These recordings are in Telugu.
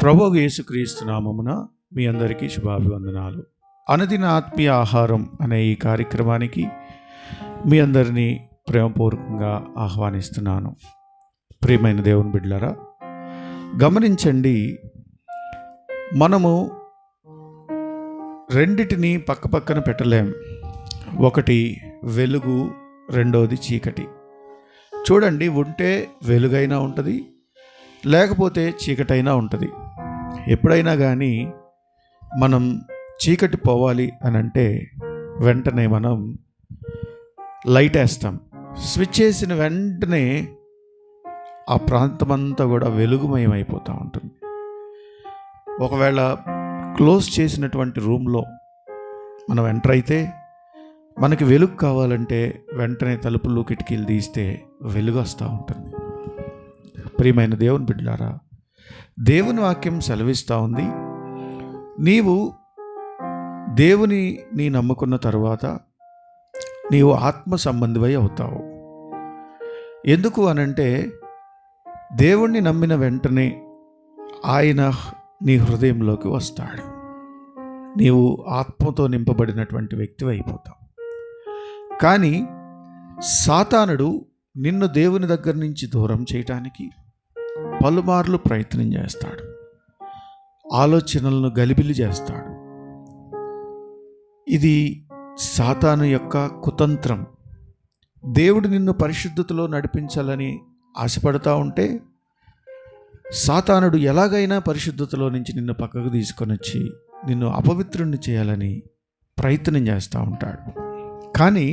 ప్రభువు యేసుక్రీస్తు నామమున మీ అందరికీ శుభాభివందనాలు. అనుదిన ఆత్మీయ ఆహారం అనే ఈ కార్యక్రమానికి మీ అందరినీ ప్రేమపూర్వకంగా ఆహ్వానిస్తున్నాను. ప్రియమైన దేవుని బిడ్డలారా, గమనించండి, మనము రెండిటిని పక్కపక్కన పెట్టలేం. ఒకటి వెలుగు, రెండోది చీకటి. చూడండి, ఉంటే వెలుగైనా ఉంటుంది, లేకపోతే చీకటైనా ఉంటుంది. ఎప్పుడైనా కానీ మనం చీకటి పోవాలి అని అంటే వెంటనే మనం లైట్ వేస్తాం. స్విచ్ వేసిన వెంటనే ఆ ప్రాంతం అంతా కూడా వెలుగుమయం అయిపోతూ ఉంటుంది. ఒకవేళ క్లోజ్ చేసినటువంటి రూమ్లో మనం ఎంటర్ అయితే మనకి వెలుగు కావాలంటే వెంటనే తలుపులు కిటికీలు తీస్తే వెలుగు వస్తూ ఉంటుంది. ప్రియమైన దేవుని బిడ్డలారా, దేవుని వాక్యం సెలవిస్తూ ఉంది, నీవు దేవుని నమ్ముకున్న తరువాత నీవు ఆత్మ సంబంధివై అవుతావు. ఎందుకు అనంటే, దేవుణ్ణి నమ్మిన వెంటనే ఆయన నీ హృదయంలోకి వస్తాడు. నీవు ఆత్మతో నింపబడినటువంటి వ్యక్తివి అయిపోతావు. కానీ సాతానుడు నిన్ను దేవుని దగ్గర నుంచి దూరం చేయటానికి పలుమార్లు ప్రయత్నం చేస్తాడు. ఆలోచనలను గలిబిలి చేస్తాడు. ఇది సాతాను యొక్క కుతంత్రం. దేవుడు నిన్ను పరిశుద్ధతలో నడిపించాలని ఆశపడతా ఉంటే సాతానుడు ఎలాగైనా పరిశుద్ధతలో నుంచి నిన్ను పక్కకు తీసుకొని వచ్చి నిన్ను అపవిత్రుణ్ణి చేయాలని ప్రయత్నం చేస్తూ ఉంటాడు. కానీ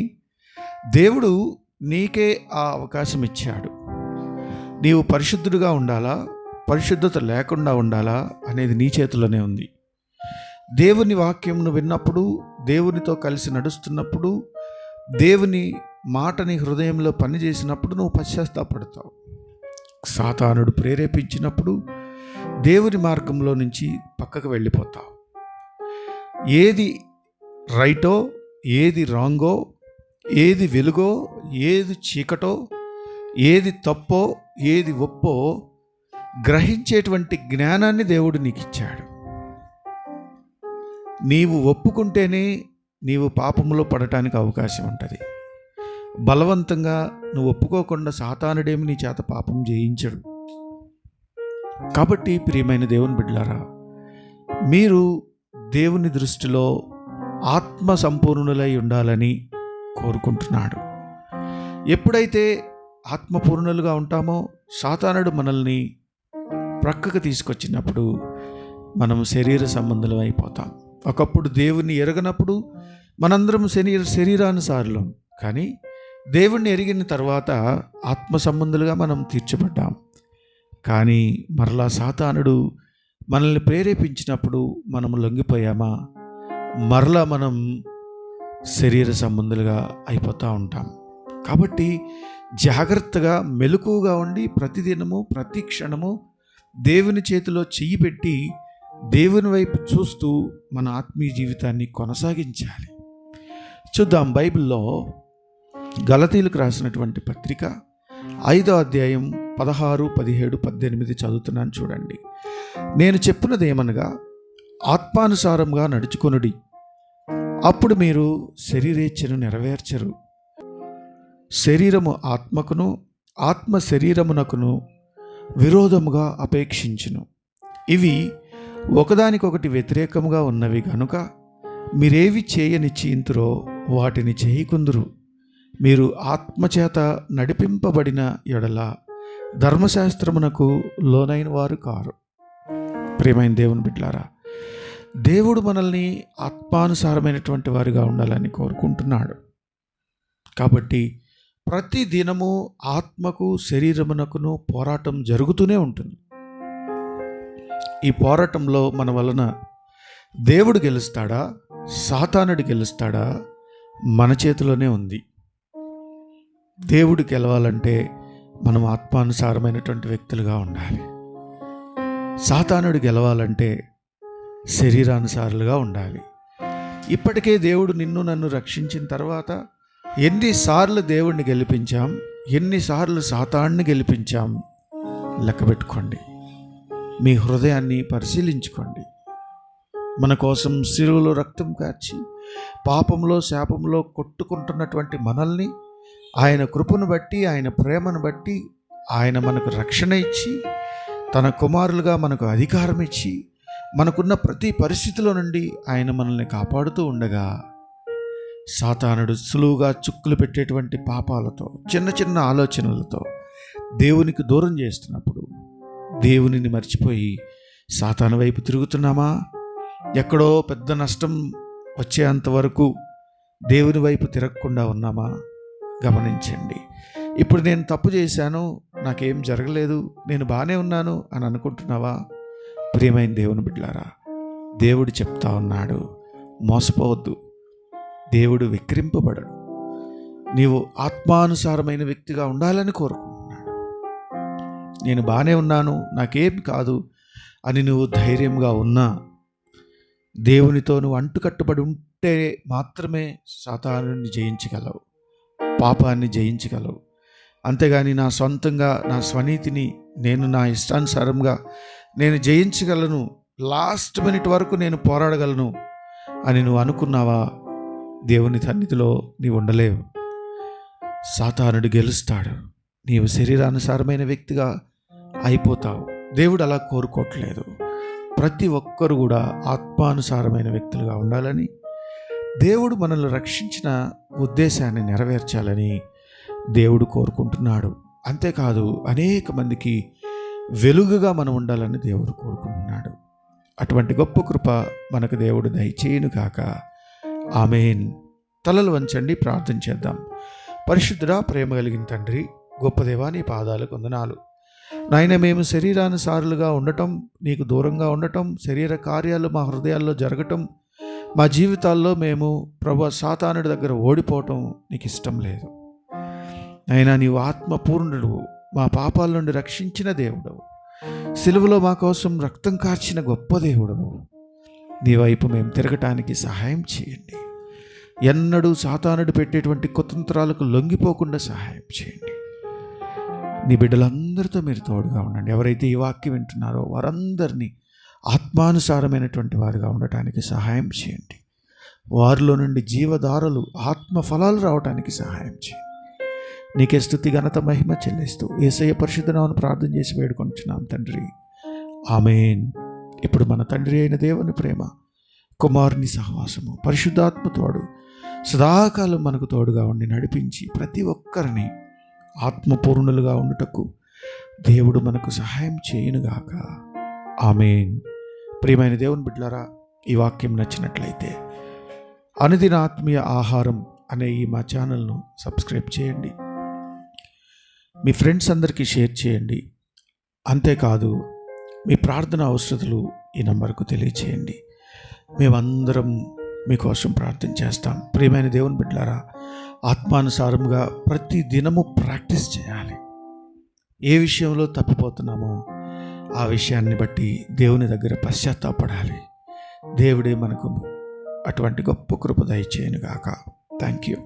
దేవుడు నీకే ఆ అవకాశం ఇచ్చాడు. నీవు పరిశుద్ధుడిగా ఉండాలా, పరిశుద్ధత లేకుండా ఉండాలా అనేది నీ చేతిలోనే ఉంది. దేవుని వాక్యంను విన్నప్పుడు, దేవునితో కలిసి నడుస్తున్నప్పుడు, దేవుని మాటని హృదయంలో పనిచేసినప్పుడు నువ్వు పశ్చాత్తాపడతావు. సాతానుడు ప్రేరేపించినప్పుడు దేవుని మార్గంలో నుంచి పక్కకు వెళ్ళిపోతావు. ఏది రైటో, ఏది రాంగో, ఏది వెలుగో, ఏది చీకటో, ఏది తప్పో, ఏది ఒప్పో గ్రహించేటువంటి జ్ఞానాన్ని దేవుడు నీకు ఇచ్చాడు. నీవు ఒప్పుకుంటేనే నీవు పాపంలో పడటానికి అవకాశం ఉంటుంది. బలవంతంగా నువ్వు ఒప్పుకోకుండా సాతానుడేమి నీ చేత పాపం చేయించడు. కాబట్టి ప్రియమైన దేవుని బిడ్డలారా, మీరు దేవుని దృష్టిలో ఆత్మ సంపూర్ణులై ఉండాలని కోరుకుంటున్నాడు. ఎప్పుడైతే ఆత్మపూర్ణులుగా ఉంటామో సాతానుడు మనల్ని ప్రక్కకు తీసుకొచ్చినప్పుడు మనం శరీర సంబంధులం అయిపోతాం. ఒకప్పుడు దేవుణ్ణి ఎరగనప్పుడు మనందరం శరీరానుసారులం, కానీ దేవుణ్ణి ఎరిగిన తర్వాత ఆత్మ సంబంధులుగా మనం తీర్చబడ్డాం. కానీ మరలా సాతానుడు మనల్ని ప్రేరేపించినప్పుడు మనం లొంగిపోయామా, మరలా మనం శరీర సంబంధులుగా అయిపోతూ ఉంటాం. కాబట్టి జాగ్రత్తగా మెలకువగా ఉండి ప్రతిదినము ప్రతి క్షణము దేవుని చేతిలో చెయ్యి పెట్టి దేవుని వైపు చూస్తూ మన ఆత్మీయ జీవితాన్ని కొనసాగించాలి. చూద్దాం, బైబిల్లో గలతీలకు రాసినటువంటి పత్రిక 5వ అధ్యాయం 16, 17, 18 చదువుతున్నాను, చూడండి. నేను చెప్పినది ఏమనగా, ఆత్మానుసారంగా నడుచుకొనుడి, అప్పుడు మీరు శరీరేచ్ఛను నెరవేర్చరు. శరీరము ఆత్మకును, ఆత్మ శరీరమునకును విరోధముగా అపేక్షించును. ఇవి ఒకదానికొకటి వ్యతిరేకముగా ఉన్నవి గనుక మీరేవి చేయనిశ్చయింతురో వాటిని చేయకుందురు. మీరు ఆత్మచేత నడిపింపబడిన ఎడల ధర్మశాస్త్రమునకు లోనైన వారు కారు. ప్రియమైన దేవుని బిడ్డలారా, దేవుడు మనల్ని ఆత్మానుసారమైనటువంటి వారిగా ఉండాలని కోరుకుంటున్నాడు. కాబట్టి ప్రతి దినము ఆత్మకు శరీరమునకును పోరాటం జరుగుతూనే ఉంటుంది. ఈ పోరాటంలో మన వలన దేవుడు గెలుస్తాడా, సాతానుడు గెలుస్తాడా, మన చేతిలోనే ఉంది. దేవుడు గెలవాలంటే మనం ఆత్మానుసారమైనటువంటి వ్యక్తులుగా ఉండాలి. సాతానుడు గెలవాలంటే శరీరానుసారులుగా ఉండాలి. ఇప్పటికే దేవుడు నిన్ను నన్ను రక్షించిన తర్వాత ఎన్నిసార్లు దేవుణ్ణి గెలిపించాం, ఎన్నిసార్లు సాతాన్ని గెలిపించాం లెక్క పెట్టుకోండి. మీ హృదయాన్ని పరిశీలించుకోండి. మన కోసం శిలువలో రక్తం కార్చి పాపంలో శాపంలో కొట్టుకుంటున్నటువంటి మనల్ని ఆయన కృపను బట్టి, ఆయన ప్రేమను బట్టి, ఆయన మనకు రక్షణ ఇచ్చి, తన కుమారులుగా మనకు అధికారం ఇచ్చి, మనకున్న ప్రతి పరిస్థితిలో నుండి ఆయన మనల్ని కాపాడుతూ ఉండగా, సాతానుడు సులువుగా చుక్కులు పెట్టేటువంటి పాపాలతో, చిన్న చిన్న ఆలోచనలతో దేవునికి దూరం చేస్తున్నప్పుడు దేవునిని మర్చిపోయి సాతాను వైపు తిరుగుతున్నామా? ఎక్కడో పెద్ద నష్టం వచ్చేంతవరకు దేవుని వైపు తిరగకుండా ఉన్నామా? గమనించండి. ఇప్పుడు నేను తప్పు చేశాను, నాకేం జరగలేదు, నేను బాగానే ఉన్నాను అని అనుకుంటున్నావా? ప్రియమైన దేవుని బిడ్డలారా, దేవుడు చెప్తా ఉన్నాడు, మోసపోవద్దు. దేవుడు విక్రింపబడడు. నీవు ఆత్మానుసారమైన వ్యక్తిగా ఉండాలని కోరుకుంటున్నాడు. నేను బాగానే ఉన్నాను, నాకేం కాదు అని నువ్వు ధైర్యంగా ఉన్నా, దేవునితో నువ్వు అంటుకట్టుబడి ఉంటే మాత్రమే సాతానుని జయించగలవు, పాపాన్ని జయించగలవు. అంతేగాని నా సొంతంగా, నా స్వనీతిని, నేను నా ఇష్టానుసారంగా నేను జయించగలను, లాస్ట్ మినిట్ వరకు నేను పోరాడగలను అని నువ్వు అనుకున్నావా? దేవుని సన్నిధిలో నీవు ఉండలేవు. సాతానుడు గెలుస్తాడు. నీవు శరీరానుసారమైన వ్యక్తిగా అయిపోతావు. దేవుడు అలా కోరుకోవట్లేదు. ప్రతి ఒక్కరు కూడా ఆత్మానుసారమైన వ్యక్తులుగా ఉండాలని, దేవుడు మనల్ని రక్షించిన ఉద్దేశాన్ని నెరవేర్చాలని దేవుడు కోరుకుంటున్నాడు. అంతేకాదు, అనేక మందికి వెలుగుగా మనం ఉండాలని దేవుడు కోరుకుంటున్నాడు. అటువంటి గొప్ప కృప మనకు దేవుడు దయచేయును కాక. ఆమేన్. తలలు వంచండి, ప్రార్థన చేద్దాం. పరిశుద్ధుడా, ప్రేమ కలిగిన తండ్రి, గొప్ప దేవా, నీ పాదాలకు వందనాలు. నాయన, మేము శరీరానుసారులుగా ఉండటం, నీకు దూరంగా ఉండటం, శరీర కార్యాలు మా హృదయాల్లో జరగటం, మా జీవితాల్లో మేము ప్రభు సాతానుడి దగ్గర ఓడిపోవటం నీకు ఇష్టం లేదు. అయినా నీవు ఆత్మపూర్ణుడు, మా పాపాల నుండి రక్షించిన దేవుడు, సిలువలో మా కోసం రక్తం కార్చిన గొప్ప దేవుడు. నీ వైపు మేము తిరగటానికి సహాయం చేయండి. ఎన్నడూ సాతానుడు పెట్టేటువంటి కుతంత్రాలకు లొంగిపోకుండా సహాయం చేయండి. నీ బిడ్డలందరితో మీరు తోడుగా ఉండండి. ఎవరైతే ఈ వాక్యం వింటున్నారో వారందరినీ ఆత్మానుసారమైనటువంటి వారుగా ఉండటానికి సహాయం చేయండి. వారిలో నుండి జీవధారలు, ఆత్మ ఫలాలు రావడానికి సహాయం చేయండి. నీకే స్తుతి, ఘనత, మహిమ చెల్లిస్తూ యేసయ్య పరిశుద్ధ నామమున ప్రార్థన చేసి వేడుకొంటున్నాం తండ్రి. ఆమేన్. ఇప్పుడు మన తండ్రి అయిన దేవుని ప్రేమ, కుమారుని సహవాసము, పరిశుద్ధాత్మ తోడు సదాకాలం మనకు తోడుగా ఉండి నడిపించి ప్రతి ఒక్కరిని ఆత్మపూర్ణులుగా ఉండుటకు దేవుడు మనకు సహాయం చేయునుగాక. ఆమేన్. ప్రియమైన దేవుని బిడ్డలారా, ఈ వాక్యం నచ్చినట్లయితే అనుదిన ఆత్మీయ ఆహారం అనే ఈ మా ఛానల్ను సబ్స్క్రైబ్ చేయండి. మీ ఫ్రెండ్స్ అందరికీ షేర్ చేయండి. అంతేకాదు, మీ ప్రార్థన అవసరతలు ఈ నంబర్కు తెలియచేయండి. మేమందరం మీకోసం ప్రార్థన చేస్తాం. ప్రియమైన దేవుని బిడ్డలారా, ఆత్మానుసారంగా ప్రతి దినము ప్రాక్టీస్ చేయాలి. ఏ విషయంలో తప్పిపోతున్నామో ఆ విషయాన్ని బట్టి దేవుని దగ్గర పశ్చాత్తాపడాలి. దేవుడే మనకు అటువంటి గొప్ప కృప దయచేయునుగాక. Thank you.